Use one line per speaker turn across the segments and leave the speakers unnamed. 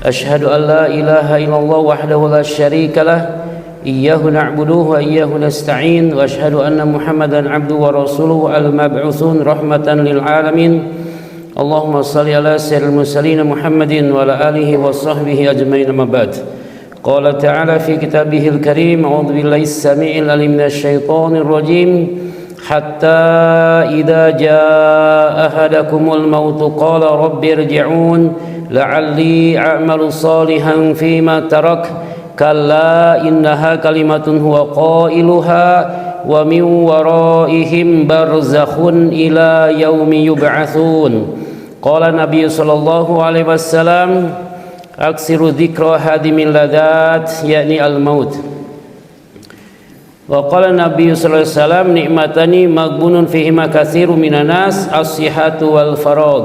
أشهد أن لا إله إلا الله وحده لا شريك له إياه نعبده وإياه نستعين وأشهد أن محمدا عبده ورسوله المبعوث رحمة للعالمين اللهم صل على سيد المرسلين محمد وعلى آله وصحبه أجمعين أما بعد قال تعالى في كتابه الكريم أعوذ بالله السميع العليم من الشيطان الرجيم حتى إذا جاء أحدكم الموت قال رب ارجعون لعلي أعمل صالحا فيما ترك كلا إنها كلمة هو قائلها ومن ورائهم برزخ إلى يوم يبعثون قال النبي صلى الله عليه وسلم أكثر ذكر هادم اللذات يعني الموت وقال النبي صلى الله عليه وسلم نعمتان مغبون فيهما كثير من الناس الصحة والفراغ.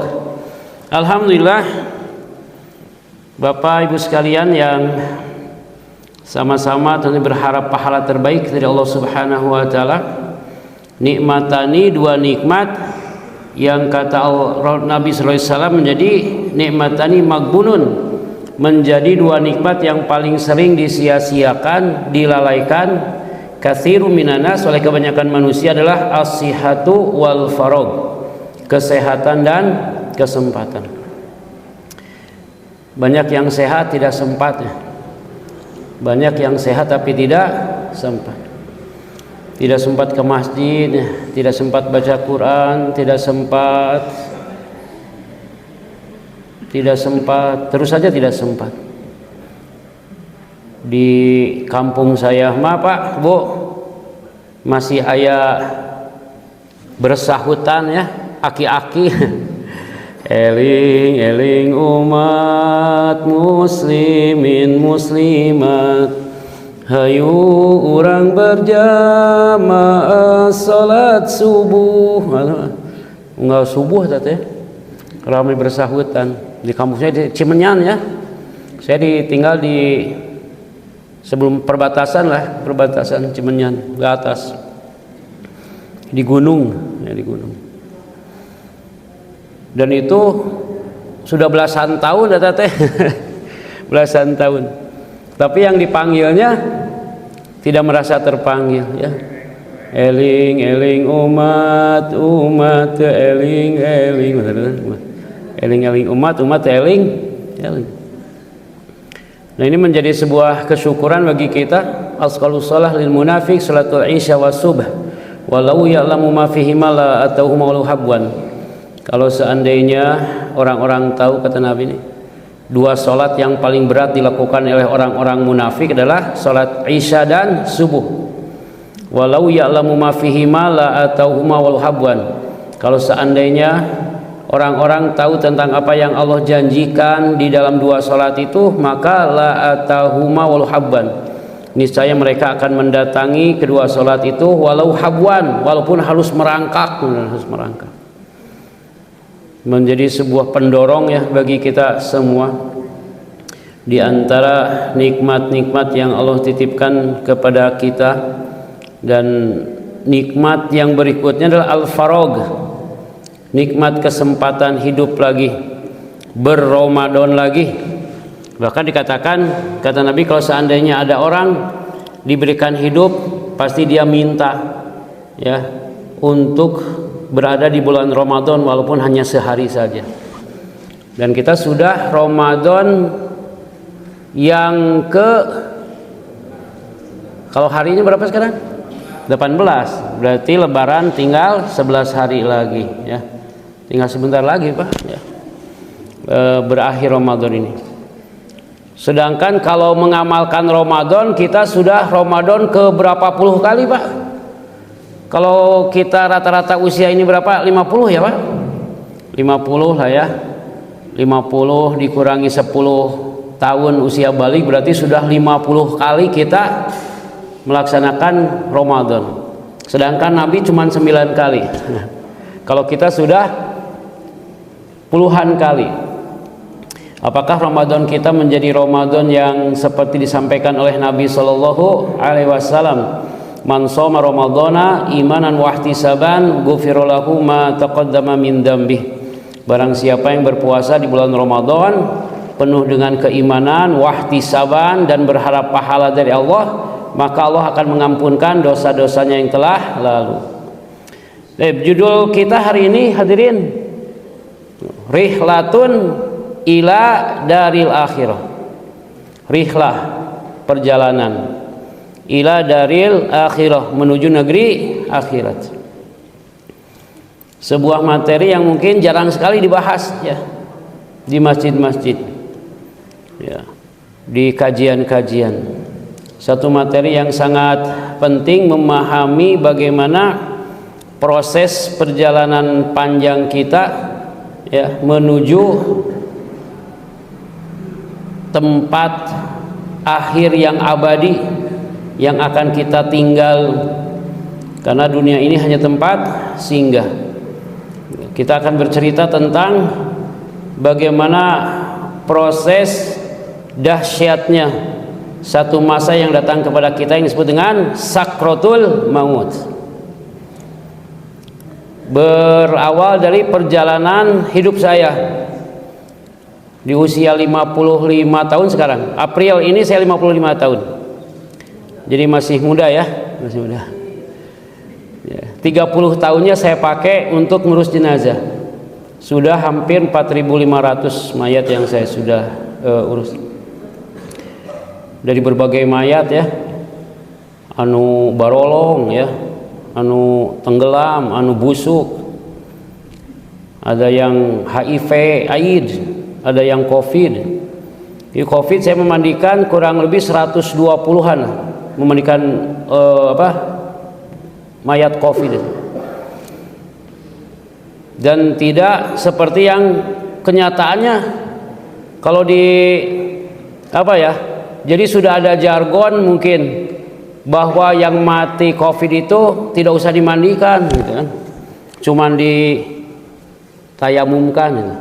Alhamdulillah Bapak Ibu sekalian yang sama-sama tentu berharap pahala terbaik dari Allah Subhanahu wa taala. Nikmatani, dua nikmat yang kata Nabi sallallahu alaihi wasallam menjadi nikmatani magbunun, menjadi dua nikmat yang paling sering disia-siakan, dilalaikan katsirun minanas oleh kebanyakan manusia adalah as-sihhatu wal faragh, kesehatan dan kesempatan. Banyak yang sehat tidak sempat ya. Banyak yang sehat tapi tidak sempat. Tidak sempat ke masjid, tidak sempat baca Quran, tidak sempat, terus saja tidak sempat. Di kampung saya mah Pak, Bu, masih ayah bersahutan ya, aki-aki. Eling eling umat muslimin muslimat, hayu urang berjamaah salat subuh. Enggak subuh teh ramai bersahutan di kampung saya di Cimenyan ya. Saya tinggal di sebelum perbatasan lah, perbatasan Cimenyan ke atas di gunung ya, di gunung. Dan itu sudah belasan tahun data teh belasan tahun, tapi yang dipanggilnya tidak merasa terpanggil ya. Eling eling umat eling eling eling eling umat eling eling. Nah ini menjadi sebuah kesyukuran bagi kita. Asqalus shalah lil munafiq salatul isya was subh walau ya'lamu ma fihi ma la atauhum walau habwan. Kalau seandainya orang-orang tahu, kata Nabi ini, dua sholat yang paling berat dilakukan oleh orang-orang munafik adalah sholat isya dan subuh. Walau ya'lamu ma fihi ma la atauhuma walau habwan. Kalau seandainya orang-orang tahu tentang apa yang Allah janjikan di dalam dua sholat itu, maka la atauhuma walau habwan, niscaya mereka akan mendatangi kedua sholat itu walau habwan, walaupun harus merangkak, menjadi sebuah pendorong ya bagi kita semua. Di antara nikmat-nikmat yang Allah titipkan kepada kita, dan nikmat yang berikutnya adalah al-faragh, nikmat kesempatan hidup lagi, berRamadan lagi. Bahkan dikatakan, kata Nabi, kalau seandainya ada orang diberikan hidup, pasti dia minta ya untuk berada di bulan Ramadan walaupun hanya sehari saja. Dan kita sudah Ramadan yang kalau harinya berapa sekarang? 18. Berarti lebaran tinggal 11 hari lagi ya. Tinggal sebentar lagi Pak ya. Berakhir Ramadan ini. Sedangkan kalau mengamalkan Ramadan, kita sudah Ramadan ke berapa puluh kali Pak? Kalau kita rata-rata usia ini berapa? 50 ya Pak? 50 lah ya. 50 dikurangi 10 tahun usia balik, berarti sudah 50 kali kita melaksanakan Ramadan. Sedangkan Nabi cuma 9 kali. Kalau kita sudah puluhan kali. Apakah Ramadan kita menjadi Ramadan yang seperti disampaikan oleh Nabi Shallallahu Alaihi Wasallam? Man shoma ramadhana imanan wa ihtisaban ghufira lahu ma taqaddama min dzambih. Barang siapa yang berpuasa di bulan Ramadan penuh dengan keimanan, wahtisaban, dan berharap pahala dari Allah, maka Allah akan mengampunkan dosa-dosanya yang telah lalu. Judul kita hari ini hadirin, Rihlatun ila daril akhirah. Rihlah, perjalanan, ila daril akhirah, menuju negeri akhirat. Sebuah materi yang mungkin jarang sekali dibahas ya di masjid-masjid ya, di kajian-kajian. Satu materi yang sangat penting, memahami bagaimana proses perjalanan panjang kita ya menuju tempat akhir yang abadi yang akan kita tinggal, karena dunia ini hanya tempat singgah. Kita akan bercerita tentang bagaimana proses dahsyatnya satu masa yang datang kepada kita yang disebut dengan sakratul maut. Berawal dari perjalanan hidup saya di usia 55 tahun sekarang. April ini saya 55 tahun. Jadi masih muda ya, masih muda. 30 tahunnya saya pakai untuk ngurus jenazah. Sudah hampir 4.500 mayat yang saya sudah urus. Dari berbagai mayat ya. Anu barolong ya, anu tenggelam, anu busuk. Ada yang HIV, AIDS, ada yang COVID. Di COVID saya memandikan kurang lebih 120-an, memandikan mayat COVID. Dan tidak seperti yang kenyataannya kalau di jadi sudah ada jargon mungkin bahwa yang mati COVID itu tidak usah dimandikan gitu kan, cuman ditayamumkan gitu.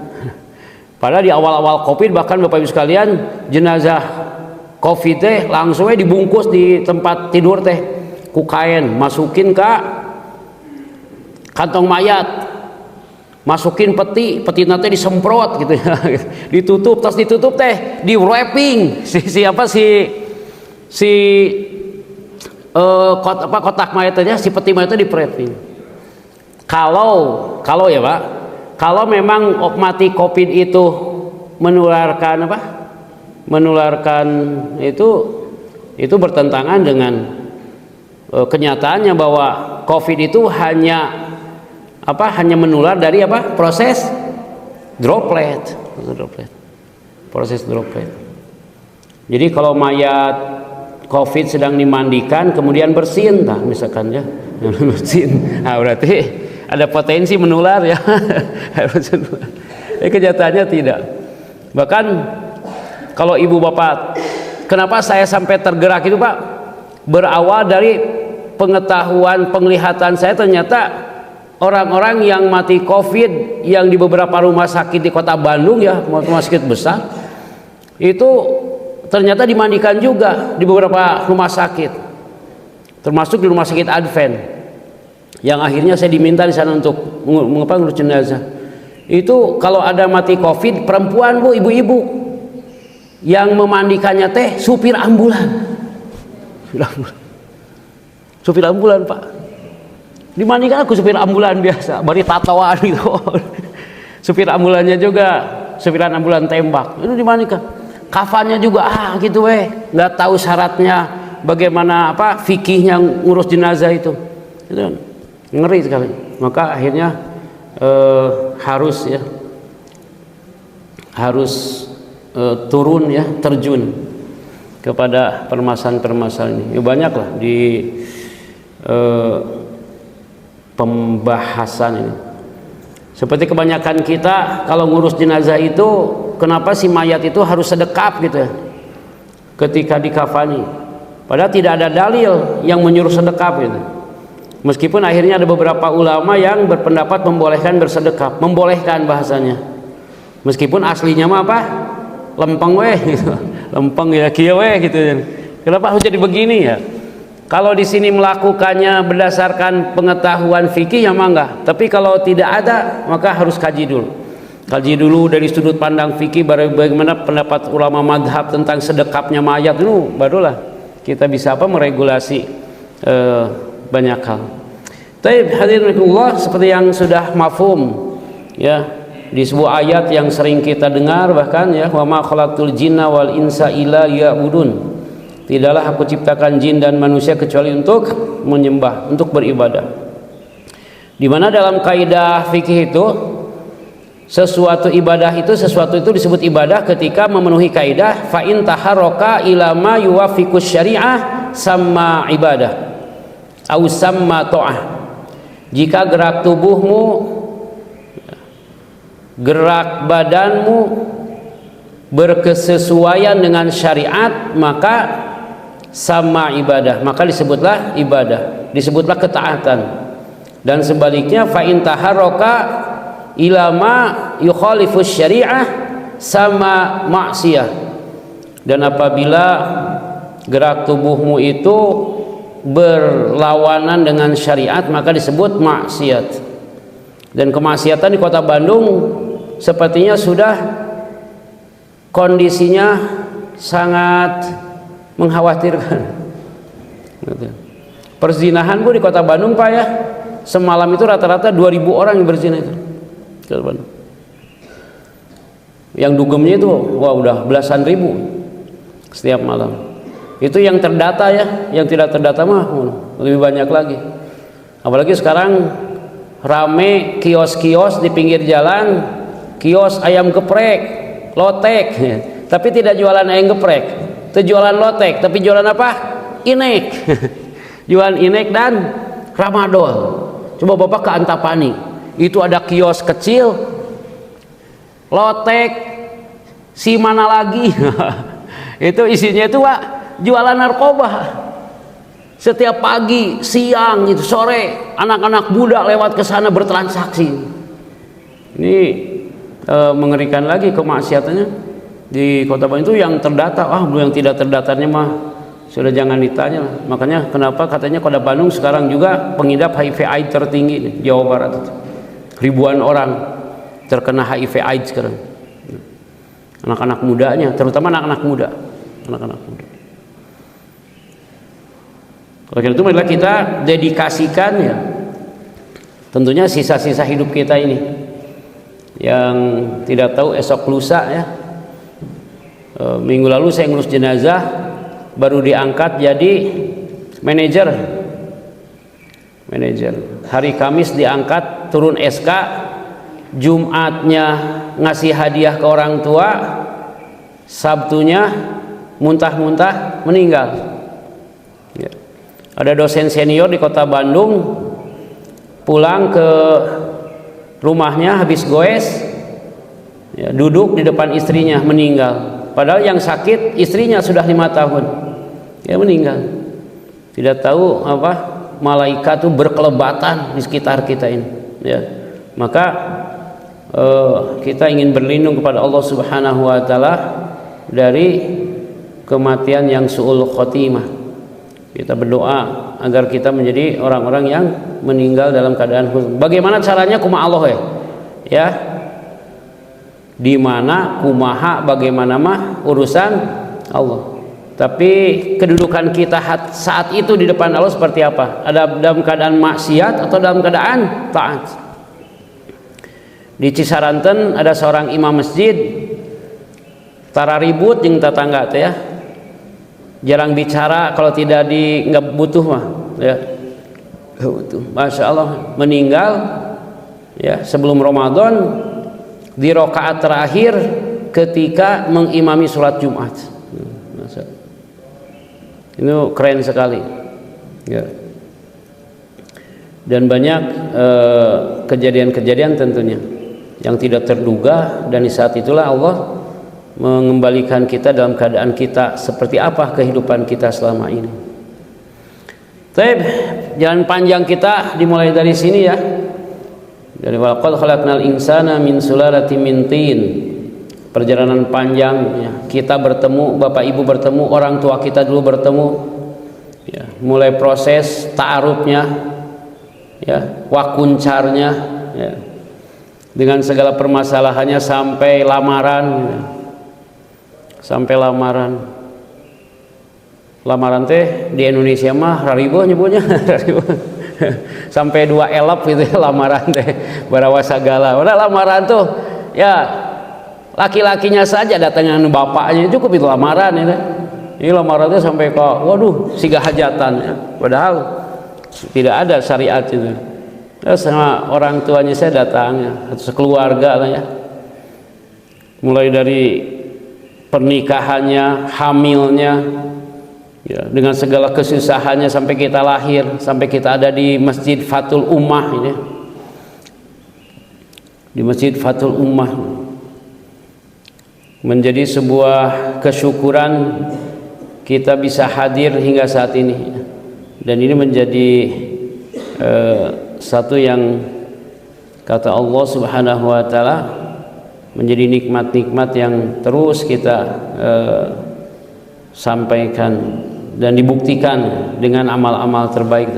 Padahal di awal-awal COVID bahkan Bapak Ibu sekalian, jenazah COVID teh langsung dibungkus di tempat tidur teh ku kain, masukin ke kantong mayat, masukin peti nanti disemprot gitu ya, ditutup, tas ditutup teh di wrapping kotak mayatnya, si peti mayatnya di wrapping. Kalau ya Pak, kalau memang mati COVID itu menularkan itu bertentangan dengan kenyataannya bahwa COVID itu hanya menular dari proses droplet. Proses droplet. Jadi kalau mayat COVID sedang dimandikan kemudian bersin, misalkan ya, bersin, berarti ada potensi menular ya. Kenyataannya tidak. Bahkan kalau ibu bapak, kenapa saya sampai tergerak itu Pak? Berawal dari pengetahuan, penglihatan saya, ternyata orang-orang yang mati COVID yang di beberapa rumah sakit di kota Bandung ya, rumah sakit besar, itu ternyata dimandikan juga di beberapa rumah sakit, termasuk di rumah sakit Advent, yang akhirnya saya diminta di sana untuk ngurus jenazah. Itu kalau ada mati COVID perempuan Bu, ibu-ibu, yang memandikannya teh supir ambulan. Supir ambulan Pak, dimandikan aku supir ambulan biasa, bari tatoan gitu. Supir ambulannya juga supiran ambulan tembak, itu dimandikan. Kafannya juga gitu nggak tahu syaratnya bagaimana fikihnya ngurus jenazah itu ngeri sekali. Maka akhirnya harus turun ya, terjun kepada permasalahan-permasalahan ini. Ya, banyaklah di pembahasan ini. Seperti kebanyakan kita kalau ngurus jenazah itu, kenapa si mayat itu harus sedekap gitu ya ketika dikafani, padahal tidak ada dalil yang menyuruh sedekap gitu. Meskipun akhirnya ada beberapa ulama yang berpendapat membolehkan bersedekap, membolehkan bahasanya, meskipun aslinya mah lempeng gitu. Lempeng ya kieu gitu. Kenapa harus jadi begini ya? Kalau di sini melakukannya berdasarkan pengetahuan fikih ya mangga, tapi kalau tidak ada maka harus kaji dulu. Kaji dulu dari sudut pandang fikih bagaimana pendapat ulama madhab tentang sedekapnya mayat dulu, barulah kita bisa meregulasi banyak hal. Tapi hadirin rahimakumullah, seperti yang sudah mafhum ya di sebuah ayat yang sering kita dengar, bahkan ya, wa ma khalaqtul jinna wal insa illa liya'budun. Tidaklah aku ciptakan jin dan manusia kecuali untuk menyembah, untuk beribadah. Di mana dalam kaidah fikih itu sesuatu itu disebut ibadah ketika memenuhi kaidah fa in taharraka ila ma yuwafiqus syariah sama ibadah au sama ta'ah. Jika gerak tubuhmu, gerak badanmu berkesesuaian dengan syariat, maka sama ibadah, maka disebutlah ibadah, disebutlah ketaatan. Dan sebaliknya fa in taharraka ila ma yukhalifus syariah sama maksiyah. Dan apabila gerak tubuhmu itu berlawanan dengan syariat, maka disebut maksiat. Dan kemaksiatan di Kota Bandung sepertinya sudah kondisinya sangat mengkhawatirkan. Perzinahan Bu di Kota Bandung Pak ya, semalam itu rata-rata 2.000 orang yang berzina itu. Yang dugemnya itu wah udah belasan ribu setiap malam. Itu yang terdata ya, yang tidak terdata mah lebih banyak lagi. Apalagi sekarang rame kios-kios di pinggir jalan, kios ayam geprek, lotek, tapi tidak jualan ayam geprek, itu jualan lotek, tapi jualan apa? Inek. Jualan inek dan ramadol. Coba Bapak ke Antapani, itu ada kios kecil, lotek, si mana lagi, itu isinya itu Pak jualan narkoba. Setiap pagi, siang, itu sore, anak-anak muda lewat ke sana bertransaksi. Ini mengerikan lagi kemaksiatannya di Kota Bandung itu. Yang terdata, yang tidak terdatanya mah sudah jangan ditanya. Makanya kenapa katanya Kota Bandung sekarang juga pengidap HIV/AIDS tertinggi di Jawa Barat itu. Ribuan orang terkena HIV/AIDS sekarang, anak-anak mudanya, terutama anak-anak muda. Oleh karena itu marilah kita dedikasikan ya, tentunya sisa-sisa hidup kita ini yang tidak tahu esok lusa ya. Minggu lalu saya ngurus jenazah, baru diangkat jadi manajer. Hari Kamis diangkat turun SK, Jumatnya ngasih hadiah ke orang tua, Sabtunya muntah-muntah meninggal ya. Ada dosen senior di Kota Bandung pulang ke rumahnya habis goes ya, duduk di depan istrinya meninggal, padahal yang sakit istrinya sudah 5 tahun ya, meninggal. Tidak tahu apa malaikat itu berkelebatan di sekitar kita ini ya. Maka kita ingin berlindung kepada Allah Subhanahu wa taala dari kematian yang su'ul khotimah. Kita berdoa agar kita menjadi orang-orang yang meninggal dalam keadaan husn. Bagaimana caranya? Kumaha Allah ya. Di mana kumaha bagaimana mah urusan Allah. Tapi kedudukan kita saat itu di depan Allah seperti apa? Ada dalam keadaan maksiat atau dalam keadaan taat? Di Cisaranten ada seorang imam masjid, tara ribut jeung tetangga teh ya. Jarang bicara kalau tidak nggak butuh mah ya. Masya Allah, meninggal ya sebelum Ramadan di rakaat terakhir ketika mengimami sholat Jumat. Ini keren sekali ya. Dan banyak kejadian-kejadian tentunya yang tidak terduga, dan di saat itulah Allah mengembalikan kita dalam keadaan kita seperti apa kehidupan kita selama ini. Baik, jalan panjang kita dimulai dari sini ya. Dari walaqad khalaqnal insana min sulalatin min tin. Perjalanan panjang ya. Kita bertemu, Bapak Ibu bertemu, orang tua kita dulu bertemu ya. Mulai proses ta'arufnya ya, wakuncarnya ya. dengan segala permasalahannya sampai lamaran gitu. Sampai lamaran teh di Indonesia mah raribo nyebutnya raribo. Sampai 2 elap gitu ya lamaran teh barawa sagala. Padahal lamaran tuh ya laki-lakinya saja datang dengan bapaknya cukup itu lamaran ya. Ini lamaran tuh sampai ke waduh siga hajatan ya. Padahal tidak ada syariat itu. Ya, sama orang tuanya saya datang ya, sekeluarga lah ya. Mulai dari pernikahannya, hamilnya, ya, dengan segala kesusahannya sampai kita lahir, sampai kita ada di Masjid Fathul Ummah ini. Di Masjid Fathul Ummah menjadi sebuah kesyukuran kita bisa hadir hingga saat ini. Dan ini menjadi satu yang kata Allah Subhanahu wa taala menjadi nikmat-nikmat yang terus kita sampaikan dan dibuktikan dengan amal-amal terbaik.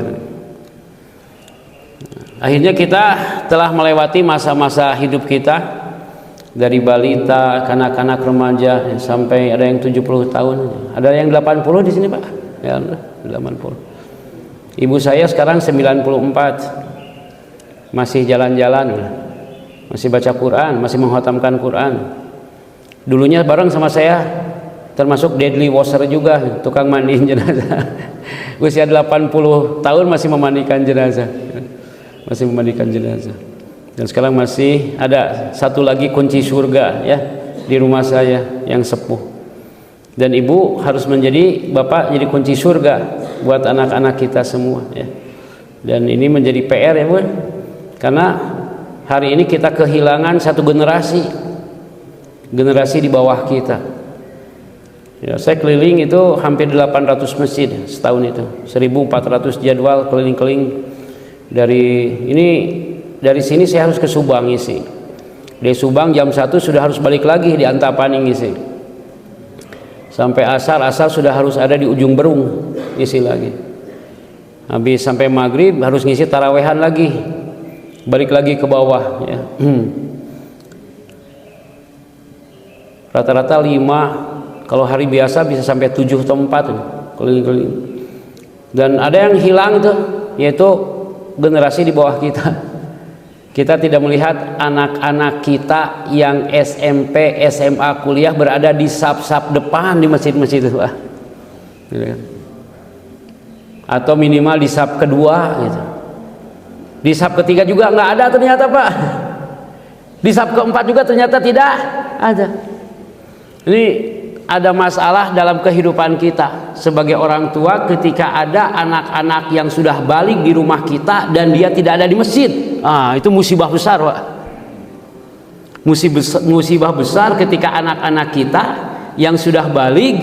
Akhirnya kita telah melewati masa-masa hidup kita dari balita, kanak-kanak, remaja sampai ada yang 70 tahun, ada yang 80 di sini Pak. Ya, 80. Ibu saya sekarang 94. Masih jalan-jalan, masih baca Quran, masih menghatamkan Quran. Dulunya bareng sama saya, termasuk deadly washer juga, tukang mandiin jenazah. Usia 80 tahun masih memandikan jenazah, Dan sekarang masih ada satu lagi kunci surga ya di rumah saya yang sepuh. Dan ibu harus menjadi bapak jadi kunci surga buat anak-anak kita semua ya. Dan ini menjadi PR ya Bu. Karena hari ini kita kehilangan satu generasi di bawah kita. Ya, saya keliling itu hampir 800 masjid setahun itu, 1.400 jadwal keliling-keliling dari sini saya harus ke Subang ngisi. Di Subang jam 1 sudah harus balik lagi di Antapani ngisi. Sampai asar sudah harus ada di ujung Berung ngisi lagi. Habis sampai maghrib harus ngisi tarawehan lagi. Balik lagi ke bawah ya. Rata-rata 5, kalau hari biasa bisa sampai 7 tempat keliling-keliling. Dan ada yang hilang itu, yaitu generasi di bawah kita. Kita tidak melihat anak-anak kita yang SMP, SMA, kuliah berada di saf-saf depan di masjid-masjid itu Pak. Atau minimal di saf kedua gitu. Di saf ketiga juga nggak ada ternyata Pak. Di saf keempat juga ternyata tidak ada. Ini ada masalah dalam kehidupan kita sebagai orang tua ketika ada anak-anak yang sudah balik di rumah kita dan dia tidak ada di masjid. Itu musibah besar Pak. Musibah besar ketika anak-anak kita yang sudah balik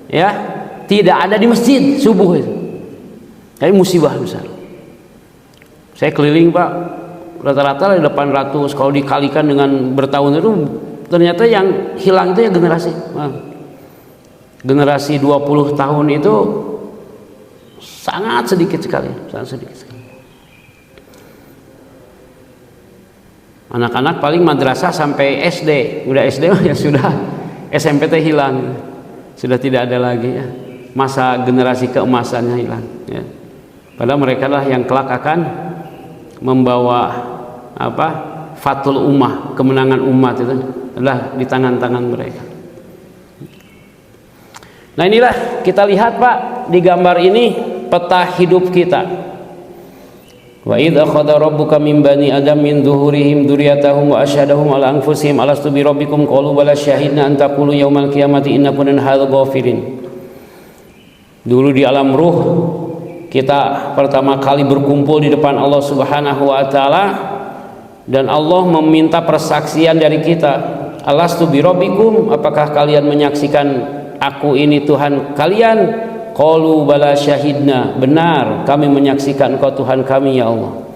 ya tidak ada di masjid subuh itu. Ini musibah besar. Saya keliling Pak, rata-rata 800, kalau dikalikan dengan bertahun itu ternyata yang hilang itu ya generasi 20 tahun itu sangat sedikit sekali. Anak-anak paling madrasah sampai SD, udah SD ya sudah, SMP teh hilang, sudah tidak ada lagi ya, masa generasi keemasannya hilang ya. Padahal mereka lah yang kelak akan membawa fathul ummah, kemenangan umat itu adalah di tangan-tangan mereka. Nah inilah kita lihat Pak di gambar ini peta hidup kita. Wa idz akhadha rabbuka min bani adam min zuhurihim dzurriyyatahum wa asyhadahum ala anfusihim alastu bi rabbikum qalu bala syahidna an taqulu yaumal qiyamati inna kunna an hadzal ghafirin. Dulu di alam ruh kita pertama kali berkumpul di depan Allah Subhanahu wa taala dan Allah meminta persaksian dari kita. Alastu bi rabbikum, apakah kalian menyaksikan aku ini Tuhan kalian? Qalu bala syahidna, benar kami menyaksikan engkau Tuhan kami ya Allah.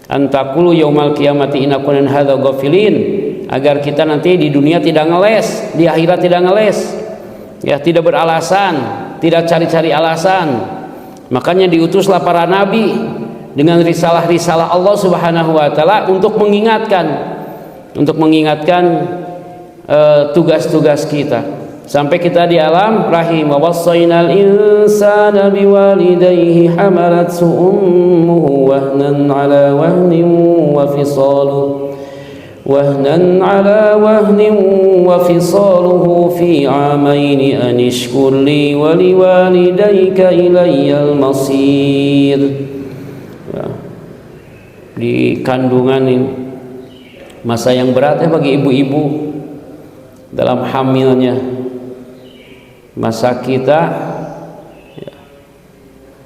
Antaqulu yaumal qiyamati inna kunna hadza ghafilin, agar kita nanti di dunia tidak ngeles, di akhirat tidak ngeles. Ya, tidak beralasan, tidak cari-cari alasan. Makanya diutuslah para nabi dengan risalah-risalah Allah Subhanahu wa taala untuk mengingatkan untuk mengingatkan tugas-tugas kita sampai kita di alam rahim. Wa wassaynal insana biwalidayhi hamalathu ummuhu wahnan ala wahnin wa fisaluhu fi 'amaini an ishkur li wa liwalidayka ilayyal masir. Di kandungan ini masa yang berat bagi ibu-ibu dalam hamilnya, masa kita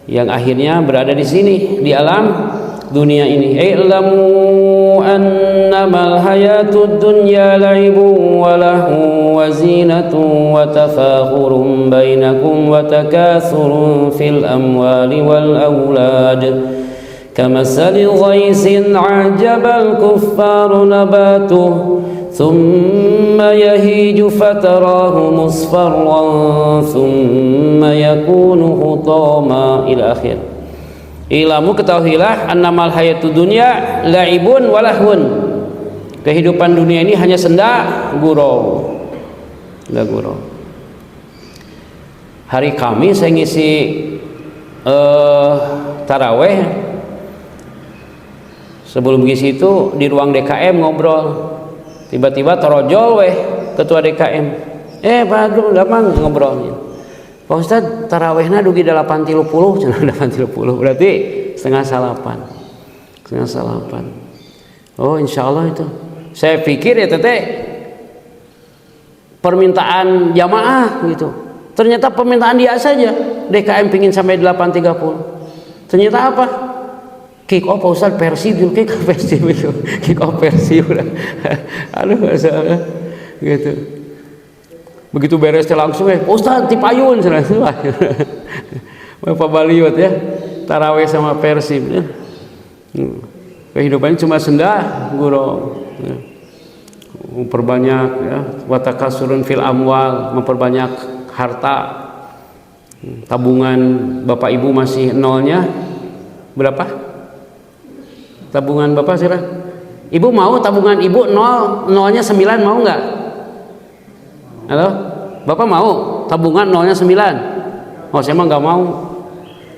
yang akhirnya berada di sini di alam dunia ini. I'lamu annamal hayatud dunya la'ibun wa lahu wa zinatun wa tafakhurun bainakum wa takathurun fil amwali wal aulad kamathali ghaisin 'ajabal kuffara nabatuhu thumma yahiju fatarahu musfarran thumma yakunu hutama ila akhir. Ilamu ketahuilah annamal hayatud dunya la'ibun walahun. Kehidupan dunia ini hanya senda gurau. Hari Kamis saya ngisi taraweh. Sebelum ngisi itu di ruang DKM ngobrol. Tiba-tiba torojol ketua DKM. Pak Abdul Damang ngobrol. Pak Ustad tarawehna dugi 8.30 cenah 8.30 berarti setengah salapan. Oh insyaallah itu. Saya pikir ya teteh permintaan jamaah gitu. Ternyata permintaan dia saja. DKM pingin sampai 8.30. Ternyata apa? Kick off Pak Ustad Persib kick off Persib aduh masalah gitu. Begitu beres langsung Ustaz tipayun cenah Bapak Baliut ya taraweh sama Persib ya. Kehidupannya cuma senda gurau ya. Memperbanyak ya watakasurun fil amwal, memperbanyak harta. Tabungan Bapak Ibu masih nolnya berapa? Tabungan Bapak sirah? Ibu mau tabungan Ibu nolnya 9 mau nggak? Halo? Bapak mau tabungan nolnya 9? Oh saya mah nggak mau.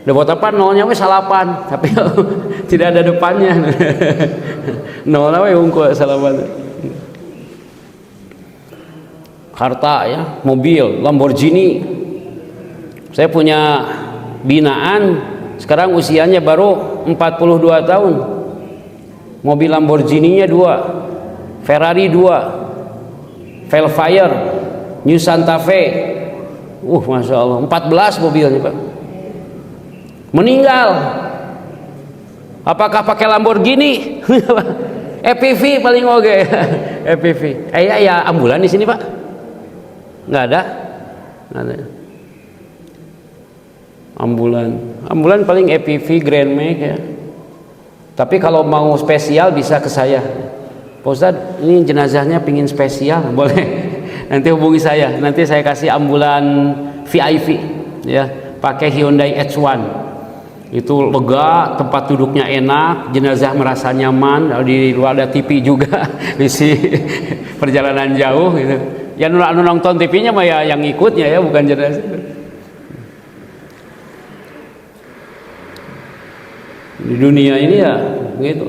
Udah buat apa nolnya salapan tapi tidak ada depannya. Nolnya unggul salapan. Harta ya, mobil Lamborghini. Saya punya binaan sekarang usianya baru 42 tahun. Mobil Lamborghini-nya 2, Ferrari 2, Velfire, New Santa Fe. Masya Allah 14 mobilnya Pak. Meninggal. Apakah pakai Lamborghini? EPV paling oke. EPV. Ya ambulan di sini Pak? Nggak ada. Ambulan paling EPV Grand Max ya. Tapi kalau mau spesial bisa ke saya. Pak Ustadz ini jenazahnya pingin spesial boleh. Nanti hubungi saya. Nanti saya kasih ambulan VIP ya. Pakai Hyundai H1. Itu lega, tempat duduknya enak, jenazah merasa nyaman. Di luar ada TV juga. Isi perjalanan jauh gitu. Ya nonton TV-nya mah ya yang ikutnya ya bukan jenazah. Di dunia ini ya gitu.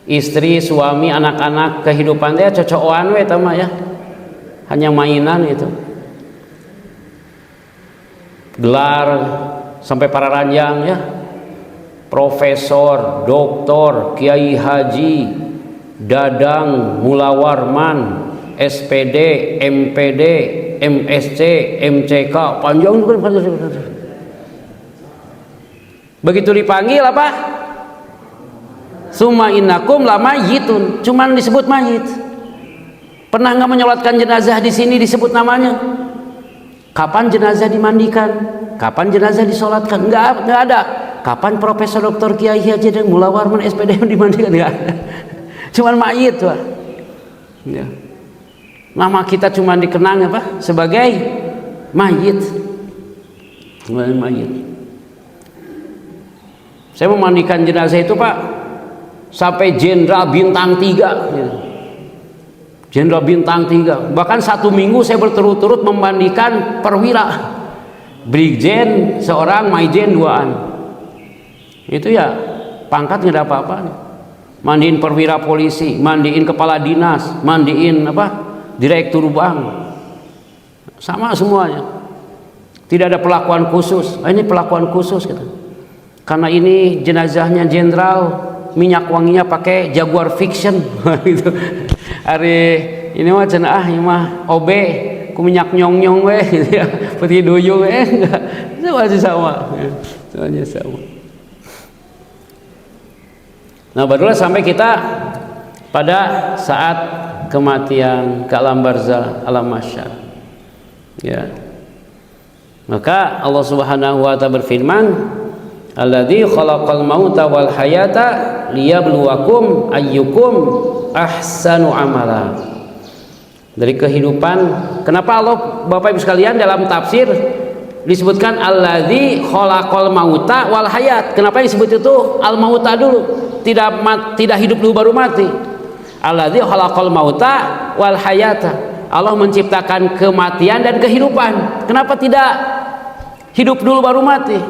Istri, suami, anak-anak kehidupan dia cocokan tama ya. Hanya mainan itu. Gelar sampai para ranjang ya. Profesor, doktor, kiai haji, dadang, mulawarman, SPD, MPD, MSc, MCK, panjang juga. Begitu dipanggil apa? Summa innakum lamayitun, cuman disebut mayit. Pernah nggak menyolatkan jenazah di sini disebut namanya? Kapan jenazah dimandikan? Kapan jenazah disolatkan? Nggak ada. Kapan Profesor Doktor Kiai Haji dan Mulawarman SPD dimandikan? Nggak ada. Cuman mayit tuh. Ya. Nama kita cuma dikenang apa? Sebagai mayit. Mayit. Saya memandikan jenazah itu Pak sampai jenderal bintang 3 gitu. Jenderal bintang 3. Bahkan 1 minggu saya berturut-turut memandikan perwira, brigjen seorang, maijen 2an. Itu ya pangkat nggak ada apa-apa. Mandiin perwira polisi, mandiin kepala dinas, mandiin direktur bank, sama semuanya. Tidak ada perlakuan khusus. Ini perlakuan khusus gitu. Karena ini jenazahnya jenderal, minyak wanginya pakai Jaguar Fiction gitu. Hari ini mah cenah ini mah OB ku minyak nyong-nyong we gitu ya. Putih duyung enggak. Sama. Semuanya sama. Nah, barulah sampai kita pada saat kematian ke alam barzah, alam mahsyar. Ya. Maka Allah Subhanahu wa taala berfirman, alladzi khalaqal mauta wal hayata liyabluwakum ayyukum ahsanu amala. Dari kehidupan, kenapa Allah, Bapak Ibu sekalian, dalam tafsir disebutkan alladzi khalaqal mauta wal hayat. Kenapa disebut itu al mauta dulu? Tidak hidup dulu baru mati. Alladzi khalaqal mauta wal hayata. Allah menciptakan kematian dan kehidupan. Kenapa tidak hidup dulu baru mati?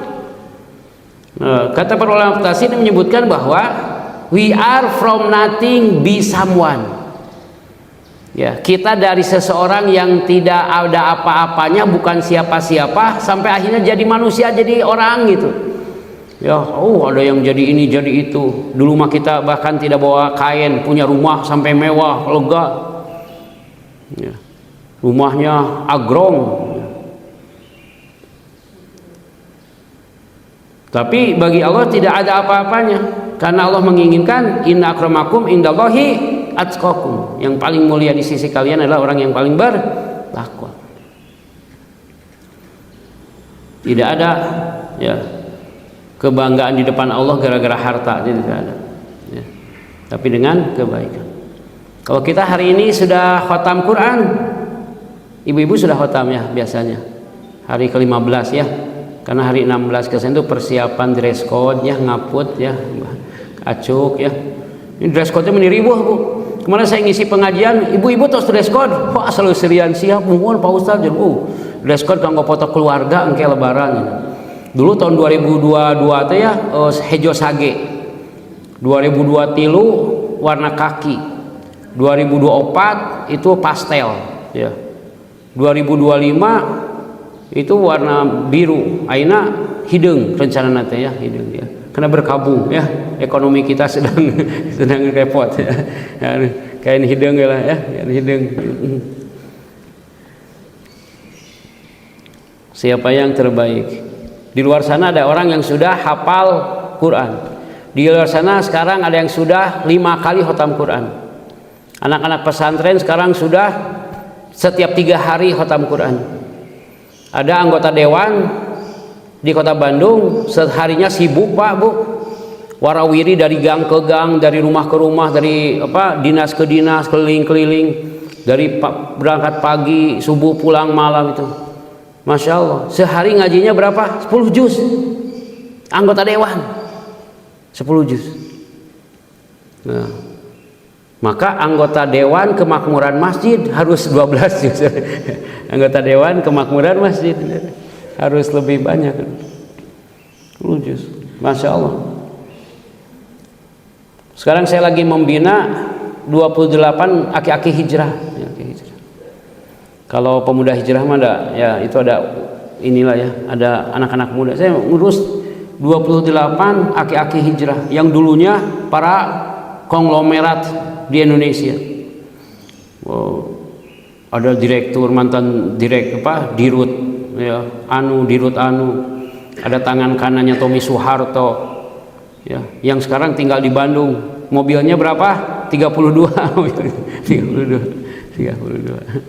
Kata para ulama tafsir menyebutkan bahwa we are from nothing be someone. Ya, kita dari seseorang yang tidak ada apa-apanya, bukan siapa-siapa, sampai akhirnya jadi manusia, jadi orang gitu. Ya, ada yang jadi ini, jadi itu. Dulu mah kita bahkan tidak bawa kain, punya rumah sampai mewah, lega. Ya. Rumahnya agrong. Tapi bagi Allah tidak ada apa-apanya, karena Allah menginginkan inna akramakum indallahi atqakum. Yang paling mulia di sisi kalian adalah orang yang paling bertakwa. Tidak ada ya kebanggaan di depan Allah gara-gara harta, tidak ada. Ya. Tapi dengan kebaikan. Kalau kita hari ini sudah khatam Quran, ibu-ibu sudah khatam ya biasanya hari ke-15 ya. Karena hari 16 ke sana itu persiapan dress code ya, ngaput ya, acuk ya. Ini dress code-nya meniribuh Bu. Kemarin saya ngisi pengajian, ibu-ibu terus dress code. Wah, selalu serian siap, mohon Pak Ustaz. Dress code kanggo foto keluarga engke lebaran. Dulu tahun 2022 teh ya hejo sage. 2023 warna kaki. 2024 itu pastel ya. 2025 itu warna biru, aina hidung rencana nanti ya, hidung ya. Karena berkabung ya, ekonomi kita sedang repot ya. Kain hidung lah ya, kain hidung. Siapa yang terbaik? Di luar sana ada orang yang sudah hafal Quran. Di luar sana sekarang ada yang sudah 5 kali khatam Quran. Anak-anak pesantren sekarang sudah setiap 3 hari khatam Quran. Ada anggota dewan di kota Bandung seharinya sibuk Pak Bu, warawiri dari gang ke gang, dari rumah ke rumah, dari dinas ke dinas, keliling-keliling, dari berangkat pagi, subuh pulang malam itu. Masya Allah, sehari ngajinya berapa? 10 juz. Anggota dewan 10 juz. Nah, maka anggota dewan kemakmuran masjid harus 12 juz. Anggota dewan kemakmuran masjid harus lebih banyak. 10 juz. Masya Allah. Sekarang saya lagi membina 28 aki-aki hijrah. Kalau pemuda hijrah mah ada, ya itu ada inilah ya, ada anak-anak muda. Saya ngurus 28 aki-aki hijrah yang dulunya para konglomerat di Indonesia. Ada direktur, mantan dirut ya, dirut ada tangan kanannya Tommy Soeharto ya, yang sekarang tinggal di Bandung. Mobilnya berapa? 32. 32.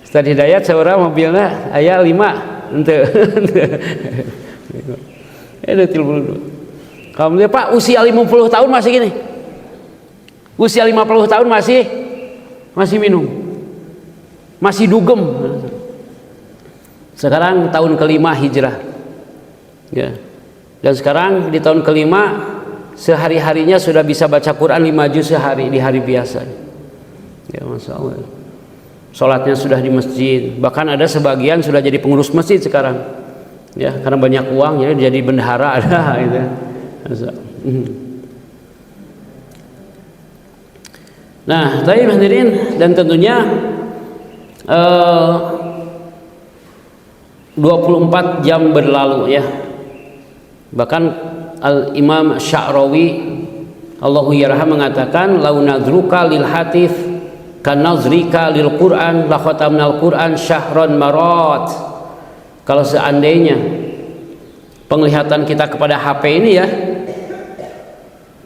Ustaz Hidayat seorang mobilnya aya 5 henteu. Ada 32. Kamu lihat Pak, usia 50 tahun masih gini. Usia 50 tahun masih minum. Masih dugem. Sekarang tahun kelima hijrah. Ya. Dan sekarang di tahun kelima sehari-harinya sudah bisa baca Quran 5 juz sehari di hari biasa. Ya, Masya Allah. Sholatnya sudah di masjid, bahkan ada sebagian sudah jadi pengurus masjid sekarang. Ya, karena banyak uang ya jadi bendahara ada gitu. Nah, tapi hadirin, dan tentunya 24 jam berlalu ya. Bahkan Al-Imam Sya'rawi Allahu yarham mengatakan lau nadruka lil hatif kan nazrika lil Qur'an la khatamnal Qur'an syahron marat. Kalau seandainya penglihatan kita kepada HP ini ya,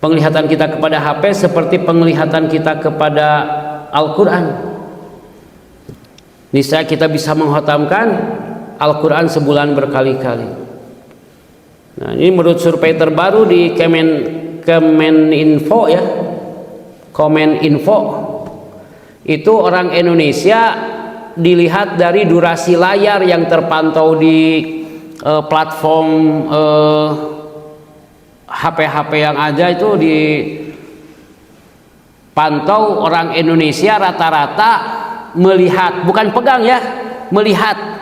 penglihatan kita kepada HP seperti penglihatan kita kepada Al-Qur'an, niscaya kita bisa menghatamkan Al-Quran sebulan berkali-kali. Nah, ini menurut survei terbaru di Kemeninfo ya, Komeninfo, itu orang Indonesia dilihat dari durasi layar yang terpantau di platform HP-HP yang ada, itu dipantau orang Indonesia rata-rata melihat, bukan pegang ya, melihat.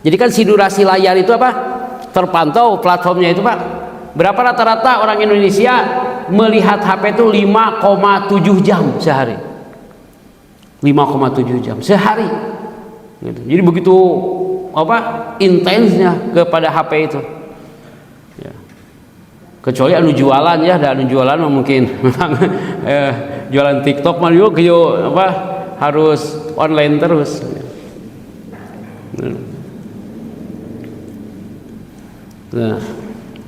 Jadi kan si durasi layar itu apa? Terpantau platformnya itu Pak. Berapa rata-rata orang Indonesia melihat HP itu 5,7 jam sehari. 5,7 jam sehari. Gitu. Jadi begitu apa? Intensnya kepada HP itu. Ya. Kecuali anu jualan ya, ada anu jualan mungkin memang jualan TikTok mah juga apa? Harus online terus. Nah,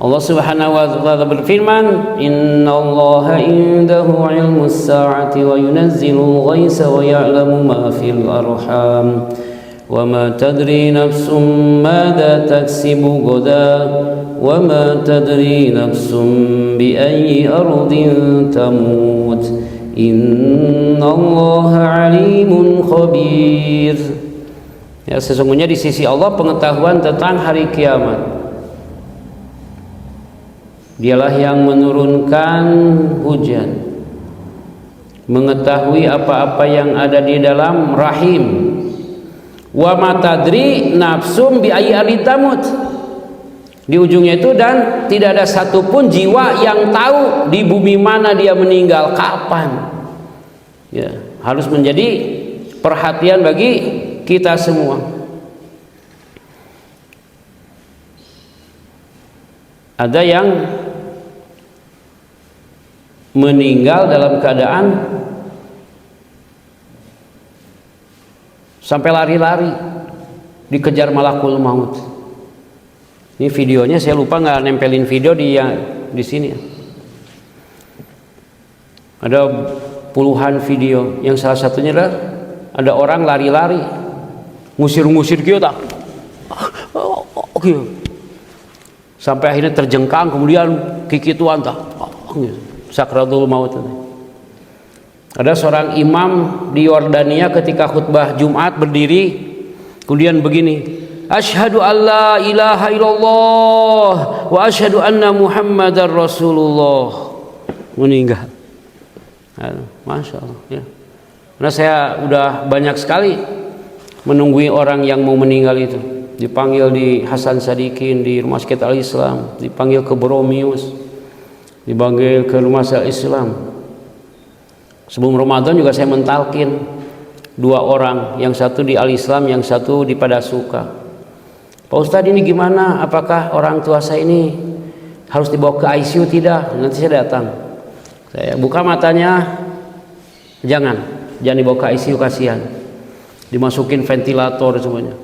Allah Subhanahu wa ta'ala berfirman, "Innallaha indahu 'ilmus sa'ati wa yunazzilul ghaitsa wa ya'lamu ma fil arham wa ma tadri nafsum madza taksibu ghadan wa ma tadri nafsum bi ayyi ardin tamut innallaha 'alimun khabir." Ya, sesungguhnya di sisi Allah pengetahuan tentang hari kiamat. Dialah yang menurunkan hujan, mengetahui apa-apa yang ada di dalam rahim. Wa matadri nafsum bi ayyi ardin tamut. Di ujungnya itu, dan tidak ada satupun jiwa yang tahu di bumi mana dia meninggal, kapan. Ya, harus menjadi perhatian bagi kita semua. Ada yang meninggal dalam keadaan sampai lari-lari dikejar malakul maut. Ini videonya saya lupa nggak nempelin video di sini. Ada puluhan video, yang salah satunya adalah ada orang lari-lari ngusir-ngusir gitu tak. Sampai akhirnya terjengkang, kemudian kikituan tak. Sakratul maut. Ada seorang imam di Yordania ketika khutbah Jumat berdiri, kemudian begini, asyhadu alla ilaha illallah wa asyhadu anna muhammadar rasulullah. Meninggal. Masya Allah ya. Karena saya udah banyak sekali menunggui orang yang mau meninggal itu. Dipanggil di Hasan Sadikin, di Rumah Sakit Al-Islam, dipanggil ke Boromius, dipanggil ke Rumah Sakit Islam. Sebelum Ramadan juga saya mentalkin 2 orang, yang satu di Al-Islam, yang satu di Padasuka. Pak Ustadz, ini gimana? Apakah orang tua saya ini harus dibawa ke ICU? Tidak, nanti saya datang. Saya buka matanya, jangan dibawa ke ICU, kasihan. Dimasukin ventilator semuanya.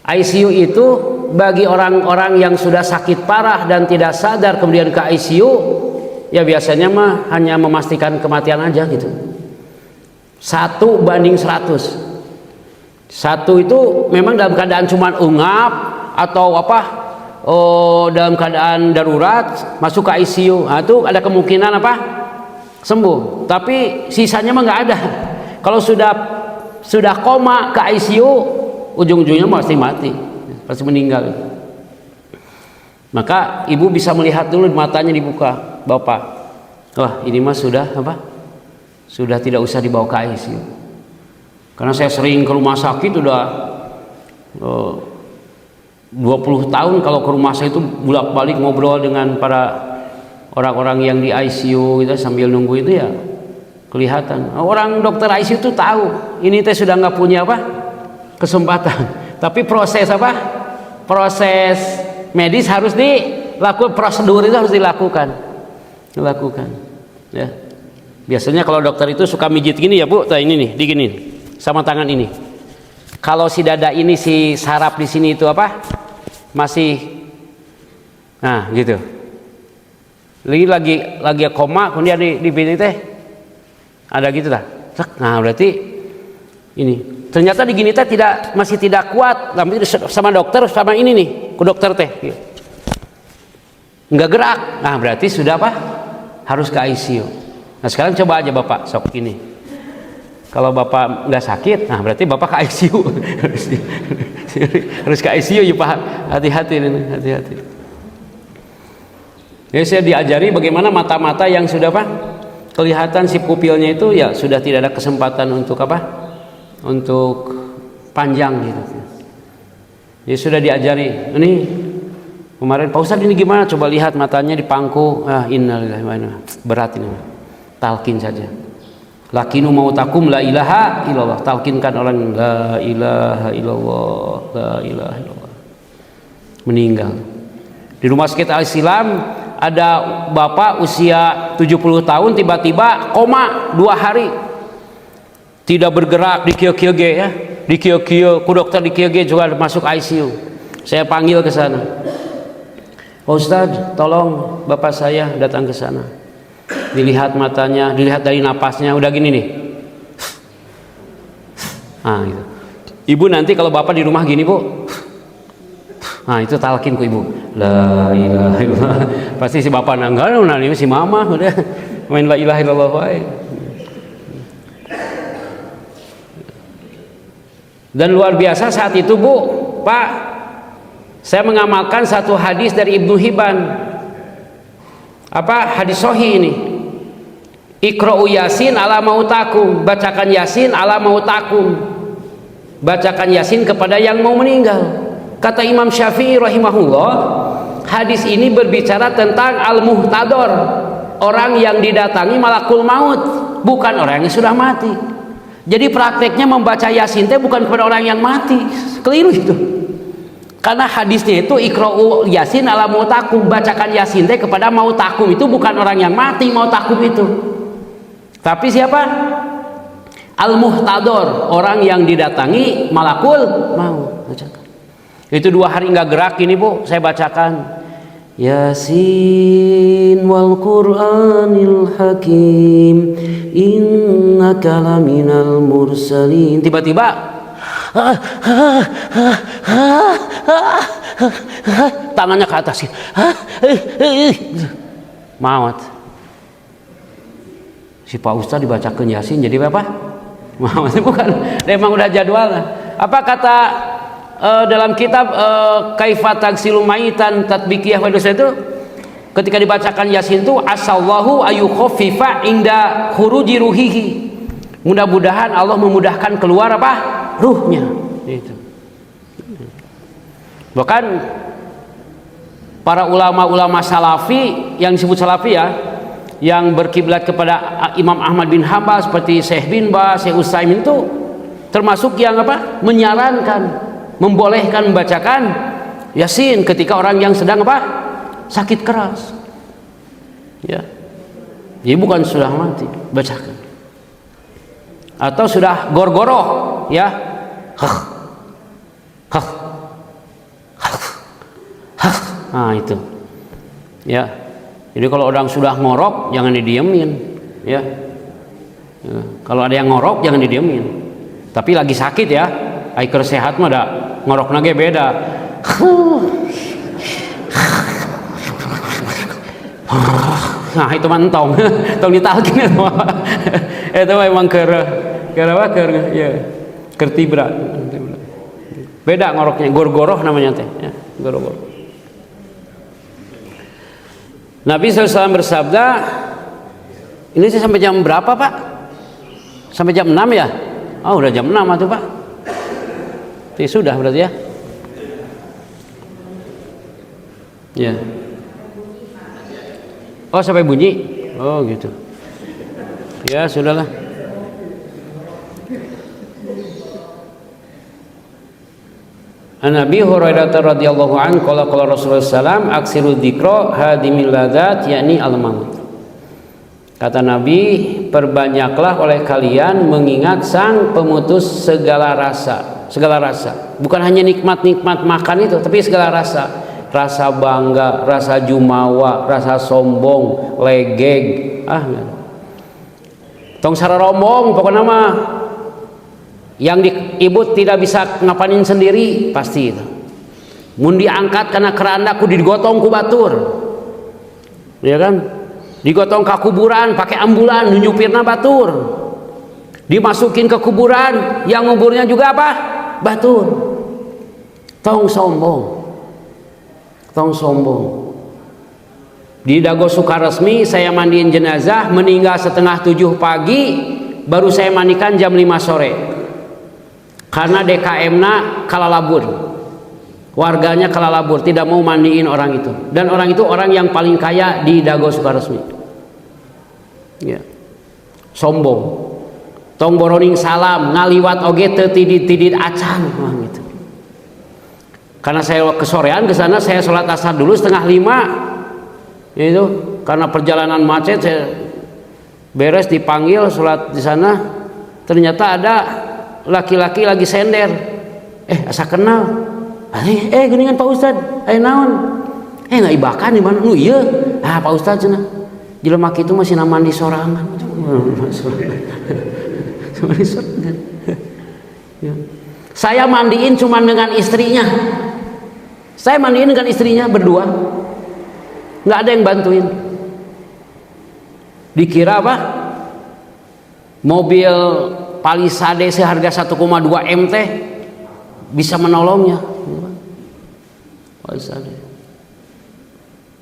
ICU itu bagi orang-orang yang sudah sakit parah dan tidak sadar kemudian ke ICU, ya biasanya mah hanya memastikan kematian aja gitu. 1:100. Satu itu memang dalam keadaan cuman ungap atau apa, dalam keadaan darurat masuk ke ICU. Nah, itu ada kemungkinan apa? Sembuh. Tapi sisanya mah nggak ada. Kalau sudah koma ke ICU, ujung-ujungnya pasti mati, pasti meninggal. Maka ibu bisa melihat dulu matanya dibuka, bapak, wah ini mah sudah apa? Sudah tidak usah dibawa ke ICU. Karena saya sering ke rumah sakit udah 20 tahun kalau ke rumah sakit itu bolak-balik ngobrol dengan para orang-orang yang di ICU gitu sambil nunggu itu ya kelihatan. Orang dokter ICU itu tahu ini teh sudah nggak punya apa kesempatan. Tapi proses apa? Proses medis harus dilakukan, prosedur itu harus dilakukan. Ya. Biasanya kalau dokter itu suka mijit gini ya Bu, nah ini nih, digini sama tangan ini. Kalau si dada ini si saraf di sini itu apa? Masih, nah gitu. Lagi koma, kemudian di teh ada gitu lah. Nah berarti ini ternyata di gini teh masih tidak kuat. Tapi sama dokter sama ini nih, ke dokter teh nggak gerak. Nah berarti sudah apa? Harus ke ICU. Nah sekarang coba aja Bapak sok ini. Kalau Bapak nggak sakit, nah berarti Bapak ke ICU. Harus ke ICU ya Pak. Hati-hati. Ya saya diajari bagaimana mata-mata yang sudah Pak kelihatan si pupilnya itu ya sudah tidak ada kesempatan untuk apa? Untuk panjang gitu. Ya sudah diajari. Ini kemarin Pak Ustadz ini gimana? Coba lihat matanya dipangku. Innalillahi berat ini. Talkin saja. Lakinu mautakum la ilaha illallah. Talkinkan orang la ilaha illallah, la ilaha illallah. Meninggal. Di rumah sakit Al-Islam ada bapak usia 70 tahun tiba-tiba koma 2 hari. Tidak bergerak di kieu-kieu ya. Di kieu-kieu, ku dokter di kieu juga masuk ICU. Saya panggil ke sana. Pak Ustadz, tolong bapak saya datang ke sana. Dilihat matanya, dilihat dari napasnya, udah gini nih. Nah, gitu. Ibu nanti kalau bapak di rumah gini Bu, nah itu talkin ku ibu. La ilaha illallah. Pasti si bapak nanggal, ini si mama udah main la ilaha illallah wae. Dan luar biasa saat itu Bu, Pak, saya mengamalkan satu hadis dari Ibnu Hibban. Apa hadis sahih ini? Iqra'u Yasin ala mautakum, bacakan Yasin ala mautakum. Bacakan Yasin kepada yang mau meninggal. Kata Imam Syafi'i rahimahullah, hadis ini berbicara tentang al-muhtador, orang yang didatangi malakul maut, bukan orang yang sudah mati. Jadi prakteknya membaca Yasin itu bukan kepada orang yang mati. Keliru itu. Karena hadisnya itu Iqra'u Yasin ala mautakum, bacakan Yasin teh kepada mautakum, itu bukan orang yang mati mautakum itu. Tapi siapa? Al-muhtador, orang yang didatangi malakul maut. Itu 2 hari nggak gerak ini Bu, saya bacakan Yasin wal Qur'anil Hakim innaka laminal mursalin. Tiba-tiba tangannya ke atas maut. Si Pak Ustadz dibacakan Yasin jadi apa? Maut bukan, memang udah jadwal. Apa kata dalam kitab Kaifa Tagsilu Maitan Tatbiqiyah wa itu ketika dibacakan Yasin itu asallahu ayukhaffifa inda khuruji ruhihi. Mudah-mudahan Allah memudahkan keluar apa? Ruhnya. Itu. Bahkan para ulama-ulama salafi yang disebut salafi ya, yang berkiblat kepada Imam Ahmad bin Hanbal seperti Syekh bin Baz, Syekh Utsaimin itu termasuk yang apa? Menyarankan, membolehkan membacakan Yasin ketika orang yang sedang apa? Sakit keras. Ya. Jadi bukan sudah mati, bacakan. Atau sudah gorgoroh, ya. Nah itu. Ya. Jadi kalau orang sudah ngorok jangan didiemin, ya. Kalau ada yang ngorok jangan didiemin. Tapi lagi sakit ya, aiker sehat mah ada ngorok nage beda. Nah itu mantong, tong ditalkin itu. Itu memang ker ya, kertibra. Beda ngoroknya, gorgoroh namanya teh, ya, gorgoroh. Nabi SAW bersabda, ini saya sampai jam berapa Pak? Sampai jam 6 ya? Oh, udah jam 6 atuh, Pak. Sudah berarti ya. Ya. Oh, sampai bunyi. Oh, gitu. Ya, sudahlah. An Abi Hurairah radhiyallahu anhu qala qala Rasulullah sallam aksiru dzikra hadimil ladzat yakni al-maut. Kata Nabi, perbanyaklah oleh kalian mengingat sang pemutus segala rasa. Segala rasa. Bukan hanya nikmat-nikmat makan itu, tapi segala rasa. Rasa bangga, rasa jumawa, rasa sombong, legeg. Tong sararombong pokoknya mah. Yang ibu tidak bisa ngapain sendiri pasti itu. Mun diangkat karena keranda ku digotong ku batur, ya kan? Digotong ke kuburan pakai ambulan nyupirna batur. Dimasukin ke kuburan yang nguburnya juga apa? Batur. Tong sombong. Tong sombong. Di Dago Sukaresmi saya mandiin jenazah meninggal setengah 7 pagi, baru saya mandikan jam 5 sore. Karena DKM-na kalalabur, warganya kalalabur, tidak mau mandiin orang itu, dan orang itu orang yang paling kaya di Dago Sukaresmi. Ya. Sombong, tong boroning salam ngaliwat oge teu tidit-tidit acan gitu. Karena saya kesorean ke sana, saya sholat asar dulu setengah 5 itu, karena perjalanan macet saya beres dipanggil sholat di sana, ternyata ada laki-laki lagi sender. Asa kenal. Geuningan Pak Ustad. Naon? Nggak ibakan di mana? Nu ieu. Pak Ustad cenah. Jelema kitu masih mandi sorangan. Saya mandiin cuma dengan istrinya. Saya mandiin dengan istrinya berdua. Nggak ada yang bantuin. Dikira apa? Mobil Palisade seharga 1,2 M teh bisa menolongnya. Palisade.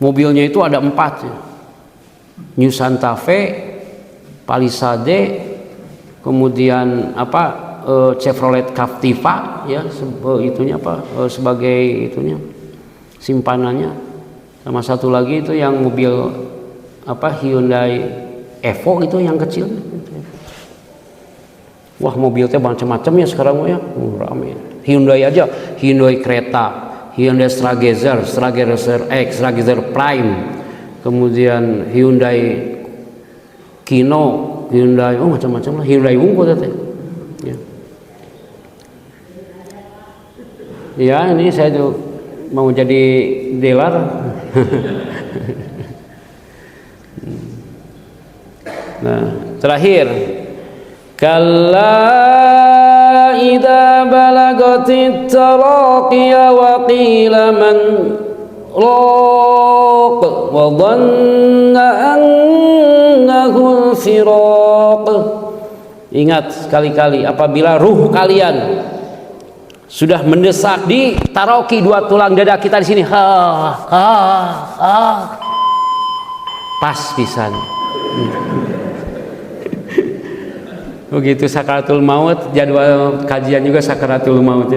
Mobilnya itu ada 4 ya. New Santa Fe, Palisade, kemudian Chevrolet Captiva ya, itunya sebagai itunya simpanannya. Sama satu lagi itu yang mobil Hyundai Evo itu yang kecil. Wah, mobil teh macam-macam ya sekarang ya, rame. Hyundai aja, Hyundai Creta, Hyundai Stargazer, Stargazer X, Stargazer Prime, kemudian Hyundai Kino, Hyundai macam-macam lah, Hyundai Wungko teh. Ya. Ya, ini saya tuh mau jadi dealer. Nah, terakhir. Kalla idza balagatit taraqiya wa qila man raq wa dhanna annahu firaq. Ingat sekali-kali apabila ruh kalian sudah mendesak di taraqi, 2 tulang dada kita di sini. Pas pisan. Begitu sakaratul maut, jadwal kajian juga sakaratul maut.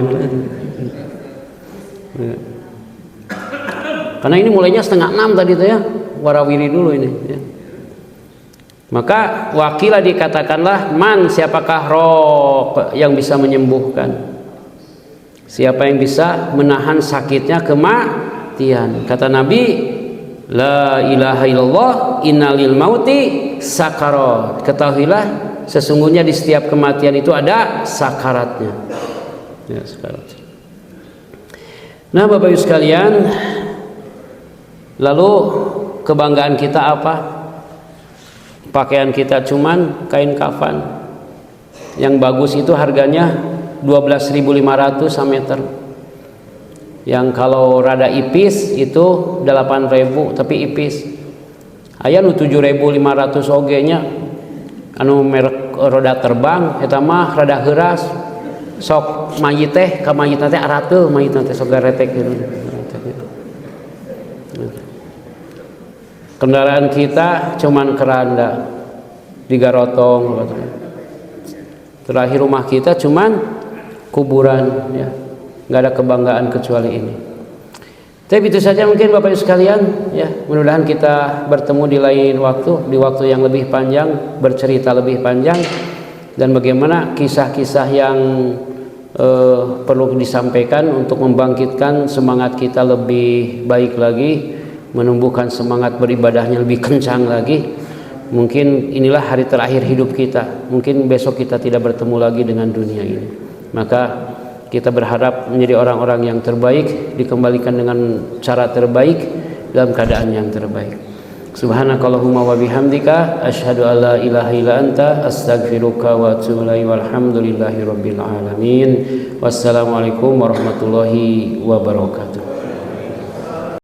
Karena ini mulainya 5:30 tadi tuh ya, warawiri dulu ini ya. Maka wakilah dikatakanlah man, siapakah roh yang bisa menyembuhkan, siapa yang bisa menahan sakitnya kematian. Kata Nabi, la ilaha illallah innalil mauti sakarat. Ketahuilah sesungguhnya di setiap kematian itu ada sakaratnya. Ya, sakarat. Nah, Bapak Ibu sekalian, lalu kebanggaan kita apa? Pakaian kita cuman kain kafan. Yang bagus itu harganya 12.500 sameter. Yang kalau rada ipis itu 8.000 tapi ipis. Aya nu 7.500 oge nya. Anu merek roda terbang eta mah rada heuras. Sok mayit teh ka mayit teh arateul mayit teh sok garetek gitu. Kendaraan kita cuman keranda digarotong. Terakhir rumah kita cuman kuburan, ya. Nggak ada kebanggaan kecuali ini. Tapi itu saja mungkin Bapak Ibu sekalian, ya. Mudah-mudahan kita bertemu di lain waktu, di waktu yang lebih panjang, bercerita lebih panjang, dan bagaimana kisah-kisah yang perlu disampaikan untuk membangkitkan semangat kita lebih baik lagi, menumbuhkan semangat beribadahnya lebih kencang lagi. Mungkin inilah hari terakhir hidup kita, mungkin besok kita tidak bertemu lagi dengan dunia ini. Maka kita berharap menjadi orang-orang yang terbaik, dikembalikan dengan cara terbaik, dalam keadaan yang terbaik. Subhanakallahumma wa bihamdika asyhadu an la ilaha illa anta astaghfiruka wa atubu ilaik. Walhamdulillahi rabbil alamin. Wassalamualaikum warahmatullahi wabarakatuh.